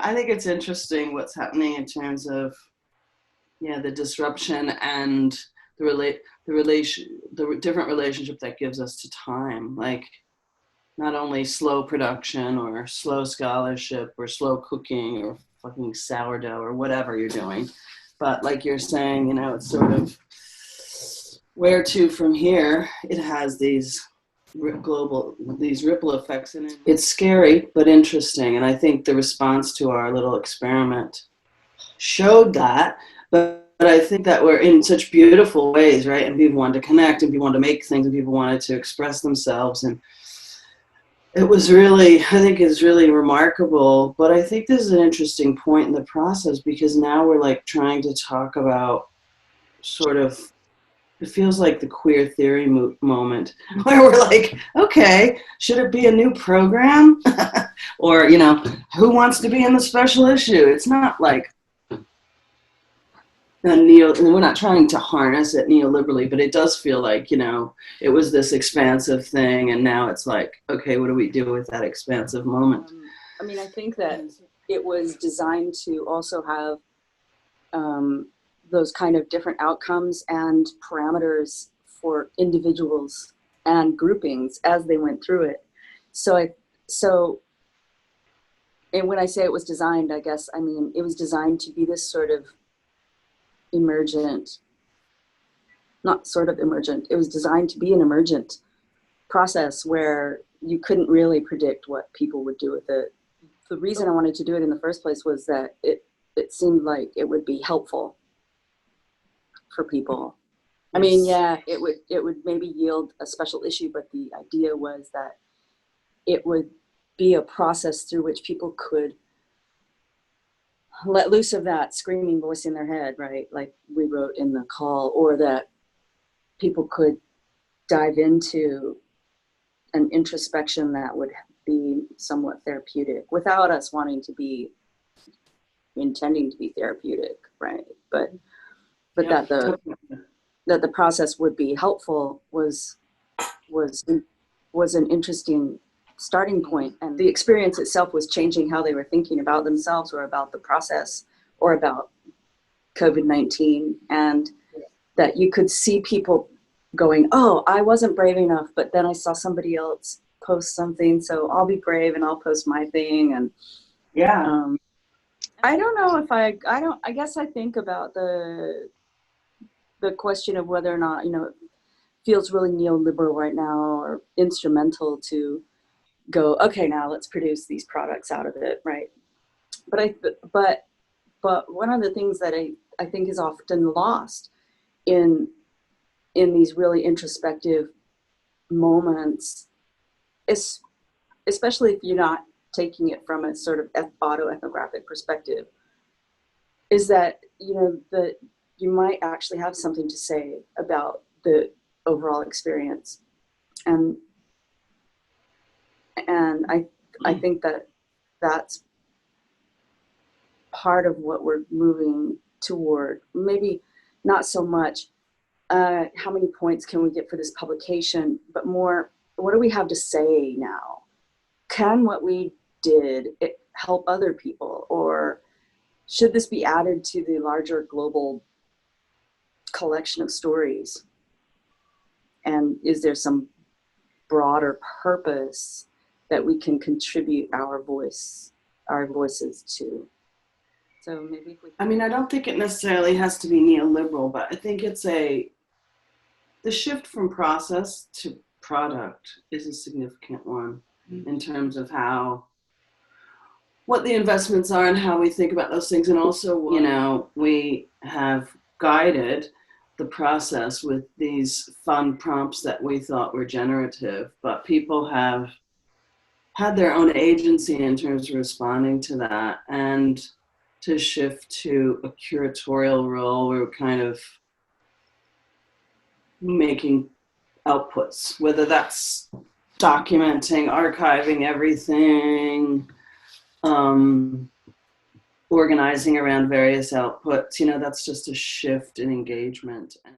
I think it's interesting what's happening in terms of, the disruption and the different relationship that gives us to time. Like, not only slow production or slow scholarship or slow cooking or fucking sourdough or whatever you're doing, but like you're saying, it's sort of where to from here. It has these ripple effects in it. It's scary but interesting, and I think the response to our little experiment showed that. But I think that we're in such beautiful ways, right? And people wanted to connect, and people wanted to make things, and people wanted to express themselves, and it was really, I think it's really remarkable. But I think this is an interesting point in the process, because now we're like trying to talk about sort of, it feels like the queer theory moment where we're like, okay, should it be a new program? Or, who wants to be in the special issue? It's not like we're not trying to harness it neoliberally, but it does feel like, it was this expansive thing, and now it's like, okay, what do we do with that expansive moment? I think that it was designed to also have those kind of different outcomes and parameters for individuals and groupings as they went through it. And when I say it was designed, I guess, it was designed to be this sort of emergent, not sort of emergent, it was designed to be an emergent process where you couldn't really predict what people would do with it. The reason I wanted to do it in the first place was that it seemed like it would be helpful for people. It would maybe yield a special issue, but the idea was that it would be a process through which people could let loose of that screaming voice in their head, right? Like we wrote in the call, or that people could dive into an introspection that would be somewhat therapeutic without us intending to be therapeutic, right? But that the process would be helpful was an interesting starting point. And the experience itself was changing how they were thinking about themselves or about the process or about COVID-19, and that you could see people going, oh, I wasn't brave enough, but then I saw somebody else post something, so I'll be brave and I'll post my thing. And I don't know if I guess I think about the question of whether or not, it feels really neoliberal right now or instrumental to go, okay, now let's produce these products out of it, right? But one of the things that I think is often lost in these really introspective moments, especially if you're not taking it from a sort of autoethnographic perspective, is that that you might actually have something to say about the overall experience, and I think that that's part of what we're moving toward. Maybe not so much how many points can we get for this publication, but more, what do we have to say now? Can what we did help other people, or should this be added to the larger global collection of stories? And is there some broader purpose that we can contribute our voices to? So maybe if we I don't think it necessarily has to be neoliberal, but I think it's the shift from process to product is a significant one in terms of what the investments are and how we think about those things. And also, we have guided the process with these fun prompts that we thought were generative, but people have had their own agency in terms of responding to that. And to shift to a curatorial role, we're kind of making outputs, whether that's documenting, archiving everything, organizing around various outputs. That's just a shift in engagement.